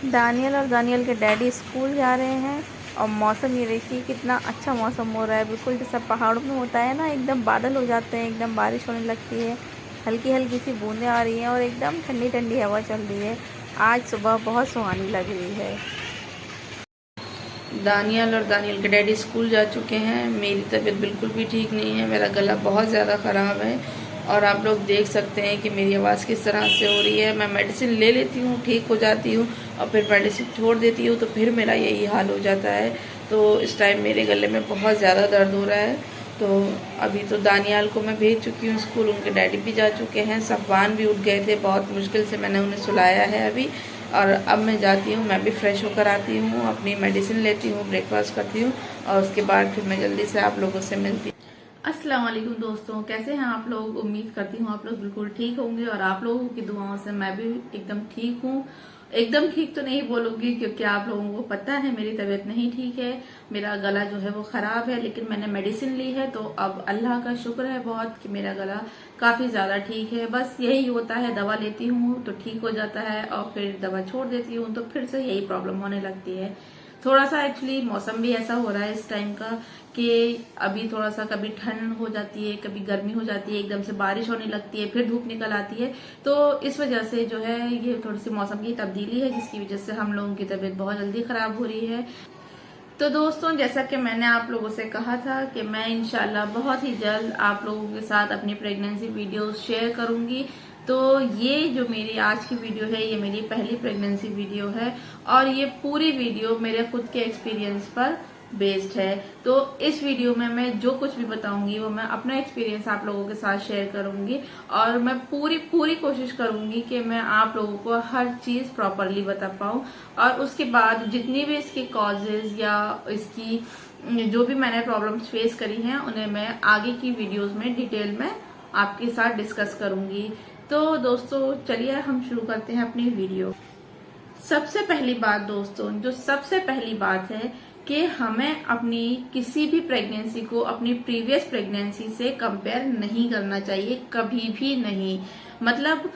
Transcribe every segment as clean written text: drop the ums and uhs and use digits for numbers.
Daniel और Daniel के daddy school जा रहे हैं और मौसम ये देखिए कितना अच्छा मौसम हो रहा है। बिल्कुल जैसा पहाड़ों में होता है ना, एकदम बादल हो जाते हैं, एकदम बारिश होने लगती है, हल्की हल्की सी बूंदें आ रही हैं और एकदम ठंडी ठंडी हवा चल रही है। आज सुबह बहुत सुहानी लग रही है। दानियल और दानियल के डैडी स्कूल जा चुके हैं। मेरी तबीयत बिल्कुल भी ठीक नहीं है, मेरा गला बहुत ज़्यादा ख़राब है और आप लोग देख सकते हैं कि मेरी आवाज़ किस तरह से हो रही है। मैं मेडिसिन ले लेती हूँ, ठीक हो जाती हूँ और फिर मेडिसिन छोड़ देती हूँ तो फिर मेरा यही हाल हो जाता है। तो इस टाइम मेरे गले में बहुत ज़्यादा दर्द हो रहा है। तो अभी तो दानियाल को मैं भेज चुकी हूँ स्कूल, उनके डैडी भी जा चुके हैं। सफ़वान भी उठ गए थे, बहुत मुश्किल से मैंने उन्हें सुलाया है अभी। और अब मैं जाती हूँ, मैं भी फ्रेश होकर आती हूँ, अपनी मेडिसिन लेती हूँ, ब्रेकफास्ट करती हूँ और उसके बाद फिर मैं जल्दी से आप लोगों से मिलती हूँ। अस्सलाम वालेकुम दोस्तों, कैसे हैं आप लोग। उम्मीद करती हूँ आप लोग बिल्कुल ठीक होंगे और आप लोगों की दुआओं से मैं भी एकदम ठीक हूँ। एकदम ठीक तो नहीं बोलूँगी क्योंकि आप लोगों को पता है मेरी तबीयत नहीं ठीक है, मेरा गला जो है वो ख़राब है, लेकिन मैंने मेडिसिन ली है तो अब अल्लाह का शुक्र है बहुत कि मेरा गला काफ़ी ज़्यादा ठीक है। बस यही होता है, दवा लेती हूँ तो ठीक हो जाता है और फिर दवा छोड़ देती हूँ तो फिर से यही प्रॉब्लम होने लगती है। थोड़ा सा एक्चुअली मौसम भी ऐसा हो रहा है इस टाइम का कि अभी थोड़ा सा कभी ठंड हो जाती है, कभी गर्मी हो जाती है, एकदम से बारिश होने लगती है, फिर धूप निकल आती है। तो इस वजह से जो है ये थोड़ी सी मौसम की तब्दीली है जिसकी वजह से हम लोगों की तबीयत बहुत जल्दी खराब हो रही है। तो दोस्तों, जैसा कि मैंने आप लोगों से कहा था कि मैं इंशाल्लाह बहुत ही जल्द आप लोगों के साथ अपनी प्रेगनेंसी वीडियोस शेयर करूंगी। तो ये जो मेरी आज की वीडियो है ये मेरी पहली प्रेगनेंसी वीडियो है और ये पूरी वीडियो मेरे खुद के एक्सपीरियंस पर बेस्ड है। तो इस वीडियो में मैं जो कुछ भी बताऊंगी वो मैं अपना एक्सपीरियंस आप लोगों के साथ शेयर करूंगी और मैं पूरी पूरी कोशिश करूंगी कि मैं आप लोगों को हर चीज प्रॉपरली बता पाऊं और उसके बाद जितनी भी इसके कॉजेज या इसकी जो भी मैंने प्रॉब्लम्स फेस करी हैं उन्हें मैं आगे की वीडियोस में डिटेल में आपके साथ डिस्कस करूंगी। तो दोस्तों चलिए हम शुरू करते हैं अपनी वीडियो। सबसे पहली बात दोस्तों, जो सबसे पहली बात है कि हमें अपनी किसी भी प्रेगनेंसी को अपनी प्रीवियस प्रेगनेंसी से कंपेयर नहीं करना चाहिए, कभी भी नहीं। मतलब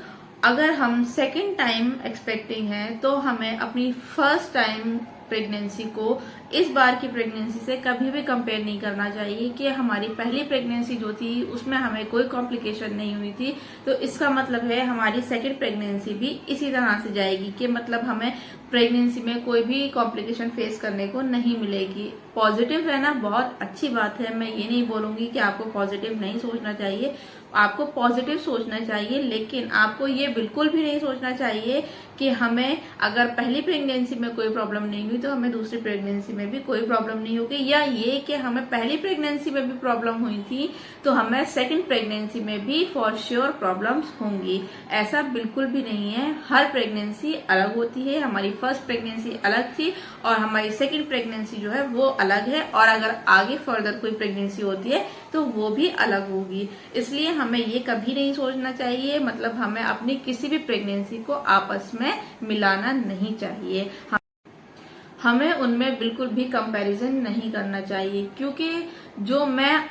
अगर हम सेकेंड टाइम एक्सपेक्टिंग हैं तो हमें अपनी फर्स्ट टाइम प्रेगनेंसी को इस बार की प्रेगनेंसी से कभी भी कंपेयर नहीं करना चाहिए कि हमारी पहली प्रेगनेंसी जो थी उसमें हमें कोई कॉम्प्लिकेशन नहीं हुई थी तो इसका मतलब है हमारी सेकंड प्रेगनेंसी भी इसी तरह से जाएगी कि मतलब हमें प्रेगनेंसी में कोई भी कॉम्प्लिकेशन फेस करने को नहीं मिलेगी। पॉजिटिव रहना बहुत अच्छी बात है, मैं ये नहीं बोलूंगी कि आपको पॉजिटिव नहीं सोचना चाहिए, आपको पॉजिटिव सोचना चाहिए, लेकिन आपको ये बिल्कुल भी नहीं सोचना चाहिए कि हमें अगर पहली प्रेगनेंसी में कोई प्रॉब्लम नहीं हुई तो हमें दूसरी प्रेगनेंसी में भी कोई प्रॉब्लम नहीं होगी, या ये कि हमें पहली प्रेगनेंसी में भी प्रॉब्लम हुई थी तो हमें सेकंड प्रेगनेंसी में भी फॉर श्योर प्रॉब्लम्स होंगी। ऐसा बिल्कुल भी नहीं है। हर प्रेगनेंसी अलग होती है, हमारी फर्स्ट प्रेगनेंसी अलग थी और हमारी सेकंड प्रेगनेंसी जो है वो अलग है और अगर आगे फर्दर कोई प्रेगनेंसी होती है तो वो भी अलग होगी। इसलिए हमें ये कभी नहीं सोचना चाहिए, मतलब हमें अपनी किसी भी प्रेगनेंसी को आपस में मिलाना नहीं चाहिए, हमें उनमें बिल्कुल भी कंपैरिजन नहीं करना चाहिए। क्योंकि जो मैं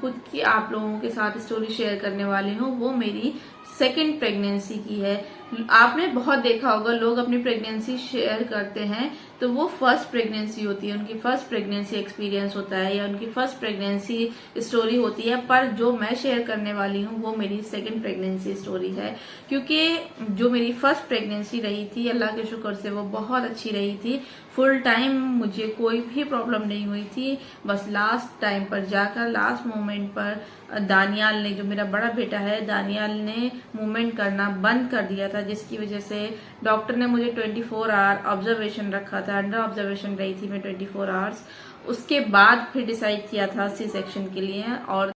खुद की आप लोगों के साथ स्टोरी शेयर करने वाली हूँ वो मेरी सेकंड प्रेगनेंसी की है। आपने बहुत देखा होगा लोग अपनी प्रेगनेंसी शेयर करते हैं तो वो फर्स्ट प्रेगनेंसी होती है, उनकी फर्स्ट प्रेगनेंसी एक्सपीरियंस होता है या उनकी फर्स्ट प्रेगनेंसी स्टोरी होती है, पर जो मैं शेयर करने वाली हूँ वो मेरी सेकंड प्रेगनेंसी स्टोरी है। क्योंकि जो मेरी फर्स्ट प्रेगनेंसी रही थी अल्लाह के शुक्र से वो बहुत अच्छी रही थी, फुल टाइम मुझे कोई भी प्रॉब्लम नहीं हुई थी। बस लास्ट टाइम पर जाकर लास्ट मोमेंट पर दानियाल ने, जो मेरा बड़ा बेटा है, दानियाल ने मूवमेंट करना बंद कर दिया था जिसकी वजह से डॉक्टर ने मुझे 24 आवर ऑब्जर्वेशन रखा था, अंडर ऑब्जर्वेशन रही थी मैं 24 आवर्स। उसके बाद फिर डिसाइड किया था सी सेक्शन के लिए और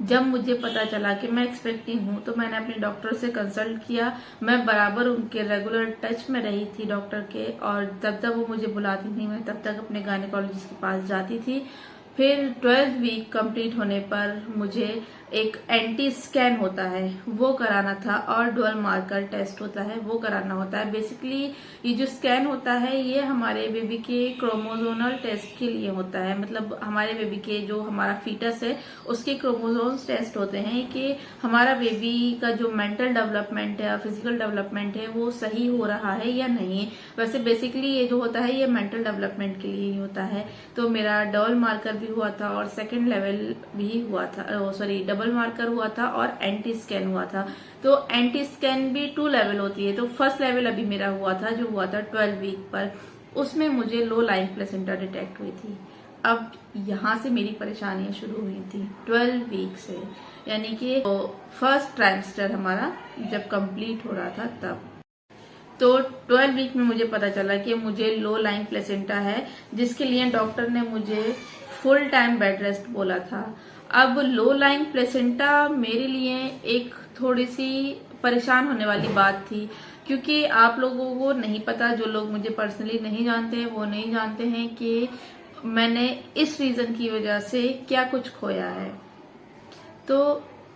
जब मुझे पता चला कि मैं एक्सपेक्टिंग हूँ तो मैंने अपने डॉक्टर से कंसल्ट किया। मैं बराबर उनके रेगुलर टच में रही थी डॉक्टर के और तब तक वो मुझे बुलाती थी, मैं तब तक अपने गायनेकोलॉजिस्ट के पास जाती थी। फिर 12th वीक कंप्लीट होने पर मुझे एक एंटी स्कैन होता है वो कराना था और डुअल मार्कर टेस्ट होता है वो कराना होता है। बेसिकली ये जो स्कैन होता है ये हमारे बेबी के क्रोमोजोनल टेस्ट के लिए होता है। मतलब हमारे बेबी के जो हमारा फीटस है उसके क्रोमोजोम्स टेस्ट होते हैं कि हमारा बेबी का जो मेंटल डेवलपमेंट है फिजिकल डेवलपमेंट है वो सही हो रहा है या नहीं। वैसे बेसिकली ये जो होता है ये मेंटल डेवलपमेंट के लिए ही होता है। तो मेरा डबल मार्कर भी हुआ था और सेकेंड लेवल भी हुआ था, सॉरी डबल मार्कर हुआ था और एंटी स्कैन हुआ था। तो एंटी स्कैन भी 2 लेवल होती है। तो फर्स्ट लेवल अभी मेरा हुआ था जो हुआ था 12 वीक पर, उसमें मुझे लो लाइंग प्लेसेंटा डिटेक्ट हुई थी। अब यहाँ से मेरी परेशानियां शुरू हुई थी 12 वीक से, यानी कि फर्स्ट ट्राइमेस्टर हमारा जब कंप्लीट हो रहा था तब। तो 12 वीक में मुझे पता चला कि मुझे लो लाइंग प्लेसेंटा है, जिसके लिए डॉक्टर ने मुझे फुल टाइम बेड रेस्ट बोला था। अब लो लाइंग प्लेसेंटा मेरे लिए एक थोड़ी सी परेशान होने वाली बात थी, क्योंकि आप लोगों को नहीं पता, जो लोग मुझे पर्सनली नहीं जानते हैं वो नहीं जानते हैं कि मैंने इस रीजन की वजह से क्या कुछ खोया है। तो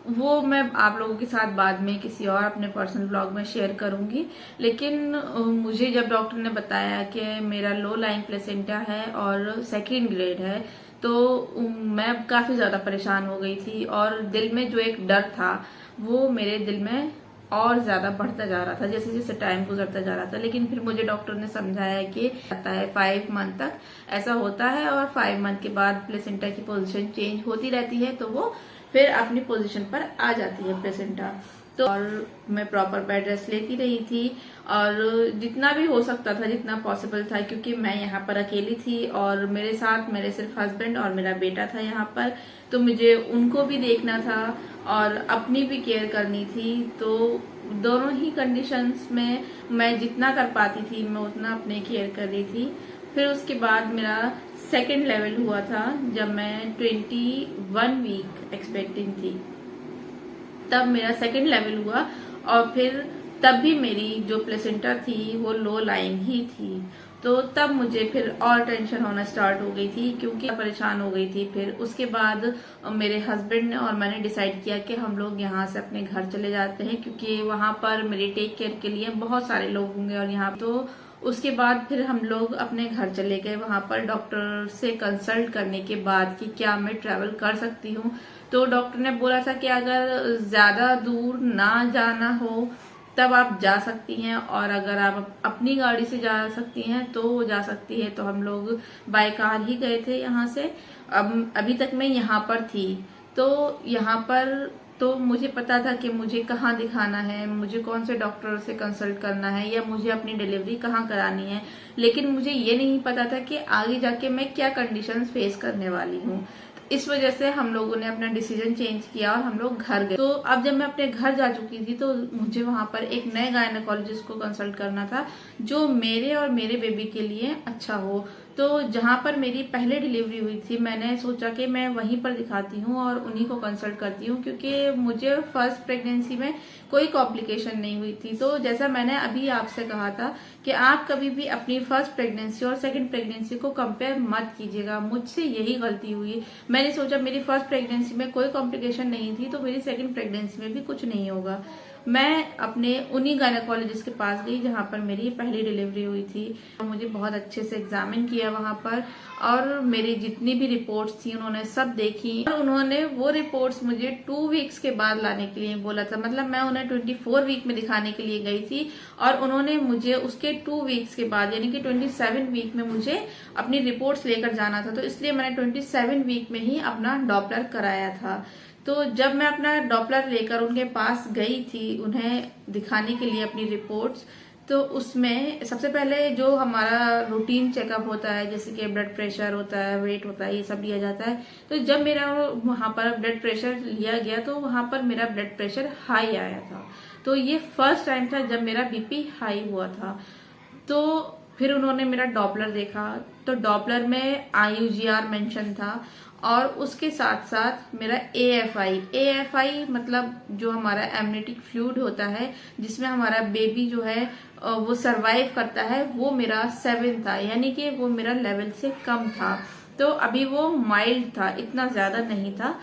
वो मैं आप लोगों के साथ बाद में किसी और अपने पर्सनल ब्लॉग में शेयर करूंगी। लेकिन मुझे जब डॉक्टर ने बताया कि मेरा लो लाइंग प्लेसेंटा है और सेकंड ग्रेड है, तो मैं काफी ज्यादा परेशान हो गई थी और दिल में जो एक डर था वो मेरे दिल में और ज्यादा बढ़ता जा रहा था जैसे जैसे टाइम गुजरता जा रहा था। लेकिन फिर मुझे डॉक्टर ने समझाया कि आता है 5 मंथ तक ऐसा होता है और 5 मंथ के बाद प्लेसेंटा की पोजीशन चेंज होती रहती है, तो वो फिर अपनी पोजीशन पर आ जाती है प्लेसेंटा। तो और मैं प्रॉपर बेड रेस्ट लेती रही थी और जितना भी हो सकता था, जितना पॉसिबल था, क्योंकि मैं यहाँ पर अकेली थी और मेरे साथ मेरे सिर्फ हस्बैंड और मेरा बेटा था यहाँ पर, तो मुझे उनको भी देखना था और अपनी भी केयर करनी थी। तो दोनों ही कंडीशंस में मैं जितना कर पाती थी मैं उतना अपने केयर कर रही थी। फिर उसके बाद मेरा सेकेंड लेवल हुआ था जब मैं 21 वीक एक्सपेक्टिंग थी, तब मेरा सेकेंड लेवल हुआ और फिर तब भी मेरी जो प्लेसेंटा थी वो लो लाइंग ही थी। तो तब मुझे फिर और टेंशन होना स्टार्ट हो गई थी, क्योंकि परेशान हो गई थी। फिर उसके बाद मेरे हस्बैंड ने और मैंने डिसाइड किया कि हम लोग यहाँ से अपने घर चले जाते हैं, क्योंकि वहां पर मेरी टेक केयर के लिए बहुत सारे लोग होंगे और यहाँ तो उसके बाद फिर हम लोग अपने घर चले गए वहां पर डॉक्टर से कंसल्ट करने के बाद कि क्या मैं ट्रैवल कर सकती हूँ। तो डॉक्टर ने बोला था कि अगर ज्यादा दूर ना जाना हो तब आप जा सकती हैं, और अगर आप अपनी गाड़ी से जा सकती हैं तो वो जा सकती है। तो हम लोग बाय कार ही गए थे यहाँ से। अब अभी तक मैं यहाँ पर थी, तो यहाँ पर तो मुझे पता था कि मुझे कहाँ दिखाना है, मुझे कौन से डॉक्टर से कंसल्ट करना है या मुझे अपनी डिलीवरी कहाँ करानी है। लेकिन मुझे ये नहीं पता था कि आगे जाके मैं क्या कंडीशंस फेस करने वाली हूँ। इस वजह से हम लोगों ने अपना डिसीजन चेंज किया और हम लोग घर गए। तो अब जब मैं अपने घर जा चुकी थी तो मुझे वहां पर एक नए गायनेकोलॉजिस्ट को कंसल्ट करना था जो मेरे और मेरे बेबी के लिए अच्छा हो। तो जहां पर मेरी पहले डिलीवरी हुई थी मैंने सोचा कि मैं वहीं पर दिखाती हूँ और उन्हीं को कंसल्ट करती हूँ, क्योंकि मुझे फर्स्ट प्रेगनेंसी में कोई कॉम्प्लिकेशन नहीं हुई थी। तो जैसा मैंने अभी आपसे कहा था कि आप कभी भी अपनी फर्स्ट प्रेगनेंसी और सेकंड प्रेगनेंसी को कंपेयर मत कीजिएगा। मुझसे यही गलती हुई। मैंने सोचा मेरी फर्स्ट प्रेगनेंसी में कोई कॉम्प्लिकेशन नहीं थी तो मेरी सेकंड प्रेगनेंसी में भी कुछ नहीं होगा। मैं अपने उन्हीं गायनेकोलॉजिस्ट के पास गई जहां पर मेरी पहली डिलीवरी हुई थी। मुझे बहुत अच्छे से एग्जामिन किया वहां पर और मेरी जितनी भी रिपोर्ट्स थी उन्होंने सब देखी और उन्होंने वो रिपोर्ट्स मुझे 2 वीक्स के बाद लाने के लिए बोला था। मतलब मैं उन्हें 24 वीक में दिखाने के लिए गई थी और उन्होंने मुझे उसके 2 वीक्स के बाद यानी कि 27 वीक में मुझे अपनी रिपोर्ट्स लेकर जाना था। तो इसलिए मैंने 27 वीक में ही अपना डॉपलर कराया था। तो जब मैं अपना डॉपलर लेकर उनके पास गई थी उन्हें दिखाने के लिए अपनी रिपोर्ट्स, तो उसमें सबसे पहले जो हमारा रूटीन चेकअप होता है जैसे कि ब्लड प्रेशर होता है, वेट होता है, ये सब लिया जाता है। तो जब मेरा वहां पर ब्लड प्रेशर लिया गया तो वहां पर मेरा ब्लड प्रेशर हाई आया था। तो ये फर्स्ट टाइम था जब मेरा बीपी हाई हुआ था। तो फिर उन्होंने मेरा डॉपलर देखा तो डॉपलर में IUGR मेंशन था और उसके साथ साथ मेरा AFI मतलब जो हमारा एमनिटिक फ्लूइड होता है जिसमें हमारा बेबी जो है वो सरवाइव करता है, वो मेरा 7 था, यानी कि वो मेरा लेवल से कम था। तो अभी वो माइल्ड था, इतना ज्यादा नहीं था।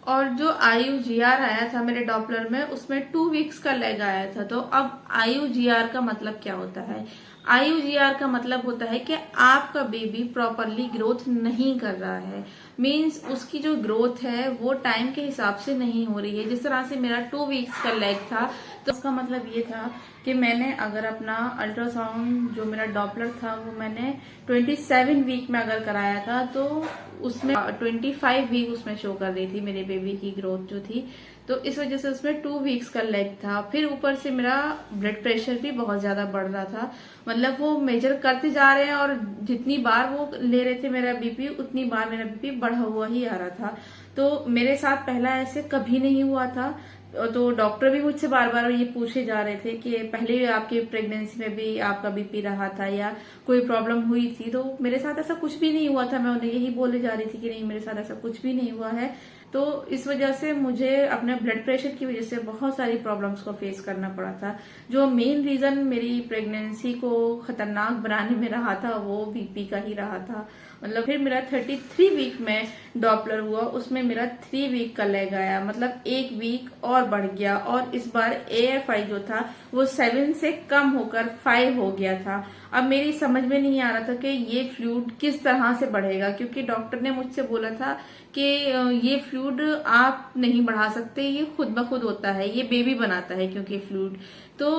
और जो IUGR आया था मेरे डॉपलर में, उसमें 2 वीक्स का लेग आया था। तो अब IUGR का मतलब क्या होता है? IUGR का मतलब होता है कि आपका बेबी प्रॉपरली ग्रोथ नहीं कर रहा है। मीन्स उसकी जो ग्रोथ है वो टाइम के हिसाब से नहीं हो रही है। जिस तरह से मेरा 2 वीक्स का लेग था, तो उसका मतलब ये था कि मैंने अगर अपना अल्ट्रासाउंड, जो मेरा डॉपलर था, वो मैंने 27 वीक में अगर कराया था, तो उसमें 25 वीक उसमें शो कर रही थी मेरे बेबी की ग्रोथ जो थी। तो इस वजह से उसमें 2 वीक्स का लेग था। फिर ऊपर से मेरा ब्लड प्रेशर भी बहुत ज्यादा बढ़ रहा था। मतलब वो मेजर करते जा रहे हैं और जितनी बार वो ले रहे थे मेरा बीपी, उतनी बार मेरा बीपी बढ़ा हुआ ही आ रहा था। तो मेरे साथ पहला ऐसे कभी नहीं हुआ था। तो डॉक्टर भी मुझसे बार बार ये पूछे जा रहे थे कि पहले आपके प्रेगनेंसी में भी आपका बीपी रहा था या कोई प्रॉब्लम हुई थी। तो मेरे साथ ऐसा कुछ भी नहीं हुआ था। मैं उन्हें यही बोले जा रही थी कि नहीं, मेरे साथ ऐसा कुछ भी नहीं हुआ है। तो इस वजह से मुझे अपने ब्लड प्रेशर की वजह से बहुत सारी प्रॉब्लम्स को फेस करना पड़ा था। जो मेन रीजन मेरी प्रेगनेंसी को खतरनाक बनाने में रहा था, वो बीपी का ही रहा था। मतलब फिर मेरा 33 वीक में डॉपलर हुआ, उसमें मेरा 3 वीक का लेग आया, मतलब 1 वीक और बढ़ गया। और इस बार AFI जो था वो 7 से कम होकर 5 हो गया था। अब मेरी समझ में नहीं आ रहा था कि ये फ्लूइड किस तरह से बढ़ेगा, क्योंकि डॉक्टर ने मुझसे बोला था कि ये फ्लूइड आप नहीं बढ़ा सकते, ये खुद ब खुद होता है, ये बेबी बनाता है। क्योंकि फ्लूइड तो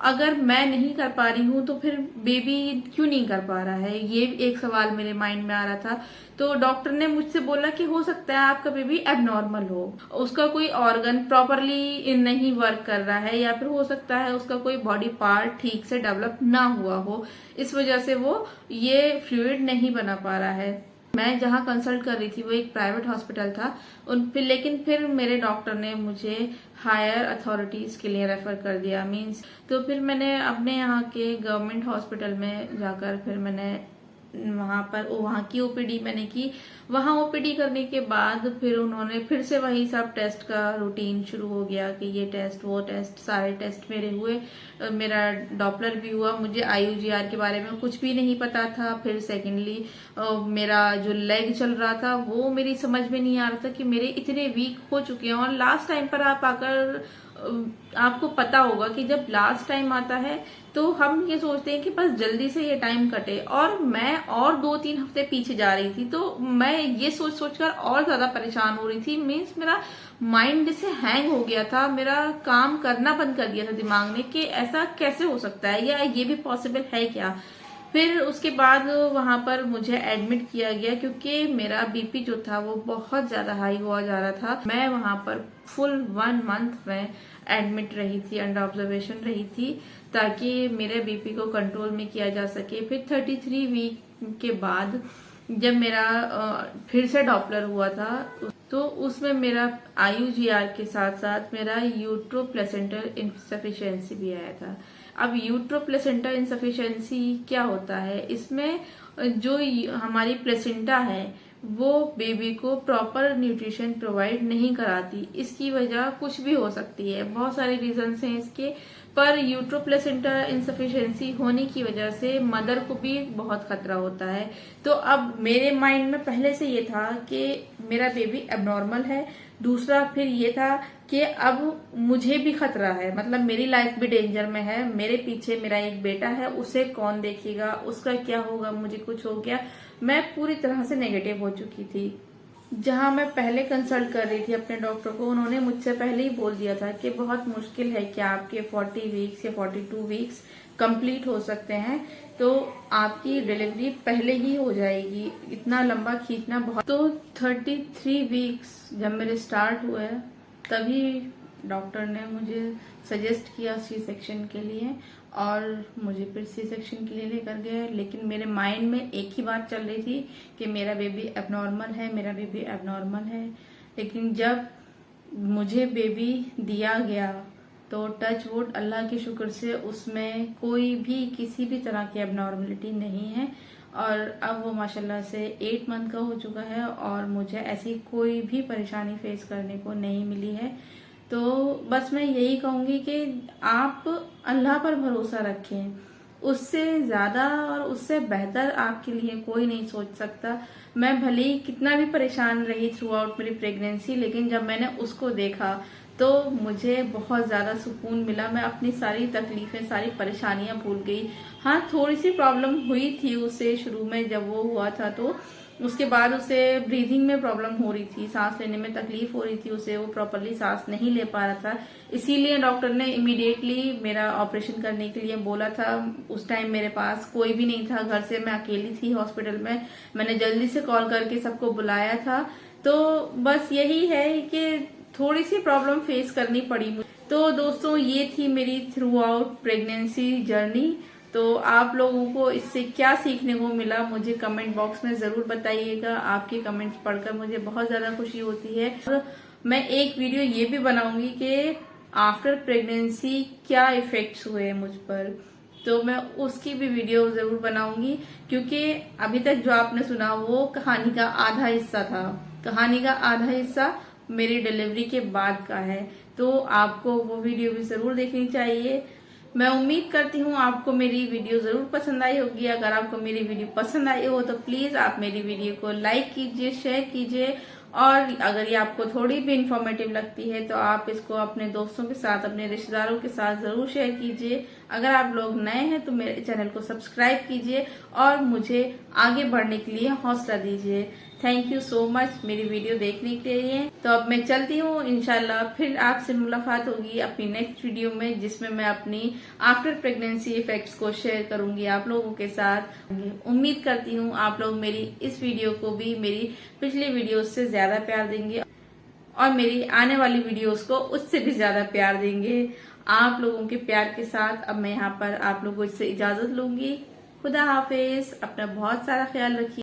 अगर मैं नहीं कर पा रही हूँ तो फिर बेबी क्यों नहीं कर पा रहा है, ये एक सवाल मेरे माइंड में आ रहा था। तो डॉक्टर ने मुझसे बोला कि हो सकता है आपका बेबी एबनॉर्मल हो, उसका कोई ऑर्गन प्रॉपरली नहीं वर्क कर रहा है, या फिर हो सकता है उसका कोई बॉडी पार्ट ठीक से डेवलप ना हुआ हो, इस वजह से वो ये फ्लूइड नहीं बना पा रहा है। मैं जहाँ कंसल्ट कर रही थी वो एक प्राइवेट हॉस्पिटल था। लेकिन फिर मेरे डॉक्टर ने मुझे हायर अथॉरिटीज के लिए रेफर कर दिया। मींस तो फिर मैंने अपने यहाँ के गवर्नमेंट हॉस्पिटल में जाकर फिर मैंने वहाँ की OPD मैंने की। वहाँ OPD करने के बाद फिर उन्होंने फिर से वही सब टेस्ट का रूटीन शुरू हो गया कि ये टेस्ट वो टेस्ट, सारे टेस्ट मेरे हुए। मेरा डॉपलर भी हुआ। मुझे IUGR के बारे में कुछ भी नहीं पता था। फिर सेकेंडली मेरा जो लेग चल रहा था वो मेरी समझ में नहीं आ रहा था कि मेरे इतने वीक हो चुके हैं। और लास्ट टाइम पर आप आकर आपको पता होगा कि जब लास्ट टाइम आता है तो हम ये सोचते हैं कि बस जल्दी से ये टाइम कटे, और मैं और 2-3 हफ्ते पीछे जा रही थी। तो मैं ये सोच सोचकर और ज्यादा परेशान हो रही थी। मीन्स मेरा माइंड जैसे हैंग हो गया था, मेरा काम करना बंद कर दिया था दिमाग ने कि ऐसा कैसे हो सकता है या ये भी पॉसिबल है क्या। फिर उसके बाद वहां पर मुझे एडमिट किया गया क्योंकि मेरा बीपी जो था वो बहुत ज्यादा हाई हुआ जा रहा था। मैं वहां पर फुल 1 मंथ में एडमिट रही थी, अंडर ऑब्जर्वेशन रही थी, ताकि मेरे बीपी को कंट्रोल में किया जा सके। फिर 33 वीक के बाद जब मेरा फिर से डॉपलर हुआ था, तो उसमें मेरा IUGR के साथ साथ मेरा यूट्रोप्लेसेंटल इनसफिशिएंसी भी आया था। अब यूट्रोप्लेसेंटल इनसफिशिएंसी क्या होता है? इसमें जो हमारी प्लेसेंटा है वो बेबी को प्रॉपर न्यूट्रिशन प्रोवाइड नहीं कराती। इसकी वजह कुछ भी हो सकती है, बहुत सारे रीजंस हैं इसके, पर यूट्रोप्लेसेंटा इनसफिशिएंसी होने की वजह से मदर को भी बहुत खतरा होता है। तो अब मेरे माइंड में पहले से ये था कि मेरा बेबी एबनॉर्मल है। दूसरा फिर ये था कि अब मुझे भी खतरा है, मतलब मेरी लाइफ भी डेंजर में है। मेरे पीछे मेरा एक बेटा है, उसे कौन देखेगा, उसका क्या होगा, मुझे कुछ हो गया। मैं पूरी तरह से नेगेटिव हो चुकी थी। जहां मैं पहले कंसल्ट कर रही थी अपने डॉक्टर को, उन्होंने मुझसे पहले ही बोल दिया था कि बहुत मुश्किल है कि आपके 40 वीक्स या 42 वीक्स कंप्लीट हो सकते हैं, तो आपकी डिलीवरी पहले ही हो जाएगी, इतना लंबा खींचना बहुत। तो 33 वीक्स जब मेरे स्टार्ट हुए तभी डॉक्टर ने मुझे सजेस्ट किया C-सेक्शन के लिए, और मुझे फिर C-सेक्शन के लिए लेकर गए। लेकिन मेरे माइंड में एक ही बात चल रही थी कि मेरा बेबी एबनॉर्मल है, मेरा बेबी एबनॉर्मल है। लेकिन जब मुझे बेबी दिया गया तो टच वुड, अल्लाह के शुक्र से उसमें कोई भी किसी भी तरह की एबनॉर्मलिटी नहीं है। और अब वो माशाल्लाह से 8 मंथ का हो चुका है और मुझे ऐसी कोई भी परेशानी फेस करने को नहीं मिली है। तो बस मैं यही कहूंगी कि आप अल्लाह पर भरोसा रखें। उससे ज्यादा और उससे बेहतर आपके लिए कोई नहीं सोच सकता। मैं भले ही कितना भी परेशान रही थ्रू आउट मेरी प्रेगनेंसी, लेकिन जब मैंने उसको देखा तो मुझे बहुत ज्यादा सुकून मिला। मैं अपनी सारी तकलीफें, सारी परेशानियां भूल गई। हाँ, थोड़ी सी प्रॉब्लम हुई थी उसे शुरू में जब वो हुआ था, तो उसके बाद उसे ब्रीदिंग में प्रॉब्लम हो रही थी, सांस लेने में तकलीफ हो रही थी उसे, वो प्रॉपरली सांस नहीं ले पा रहा था। इसीलिए डॉक्टर ने इमीडिएटली मेरा ऑपरेशन करने के लिए बोला था। उस टाइम मेरे पास कोई भी नहीं था घर से, मैं अकेली थी हॉस्पिटल में। मैंने जल्दी से कॉल करके सबको बुलाया था। तो बस यही है कि थोड़ी सी प्रॉब्लम फेस करनी पड़ी मुझे। तो दोस्तों, ये थी मेरी थ्रू आउट प्रेगनेंसी जर्नी। तो आप लोगों को इससे क्या सीखने को मिला मुझे कमेंट बॉक्स में जरूर बताइएगा। आपके कमेंट्स पढ़कर मुझे बहुत ज्यादा खुशी होती है। और मैं एक वीडियो ये भी बनाऊंगी कि आफ्टर प्रेगनेंसी क्या इफेक्ट्स हुए मुझ पर, तो मैं उसकी भी वीडियो जरूर बनाऊंगी, क्योंकि अभी तक जो आपने सुना वो कहानी का आधा हिस्सा था। कहानी का आधा हिस्सा मेरी डिलीवरी के बाद का है, तो आपको वो वीडियो भी जरूर देखनी चाहिए। मैं उम्मीद करती हूँ आपको मेरी वीडियो जरूर पसंद आई होगी। अगर आपको मेरी वीडियो पसंद आई हो तो प्लीज आप मेरी वीडियो को लाइक कीजिए, शेयर कीजिए, और अगर ये आपको थोड़ी भी इंफॉर्मेटिव लगती है तो आप इसको अपने दोस्तों के साथ, अपने रिश्तेदारों के साथ जरूर शेयर कीजिए। अगर आप लोग नए हैं तो मेरे चैनल को सब्सक्राइब कीजिए और मुझे आगे बढ़ने के लिए हौसला दीजिए। थैंक यू सो मच मेरी वीडियो देखने के लिए। तो अब मैं चलती हूँ, इंशाल्लाह फिर आपसे मुलाकात होगी अपनी नेक्स्ट वीडियो में, जिसमें मैं अपनी आफ्टर प्रेगनेंसी इफेक्ट्स को शेयर करूंगी आप लोगों के साथ। उम्मीद करती हूँ आप लोग मेरी इस वीडियो को भी मेरी पिछली वीडियो से ज्यादा प्यार देंगे और मेरी आने वाली वीडियोस को उससे भी ज्यादा प्यार देंगे। आप लोगों के प्यार के साथ अब मैं यहाँ पर आप लोगों से इजाजत लूंगी। खुदा हाफिज, अपना बहुत सारा ख्याल रखिए।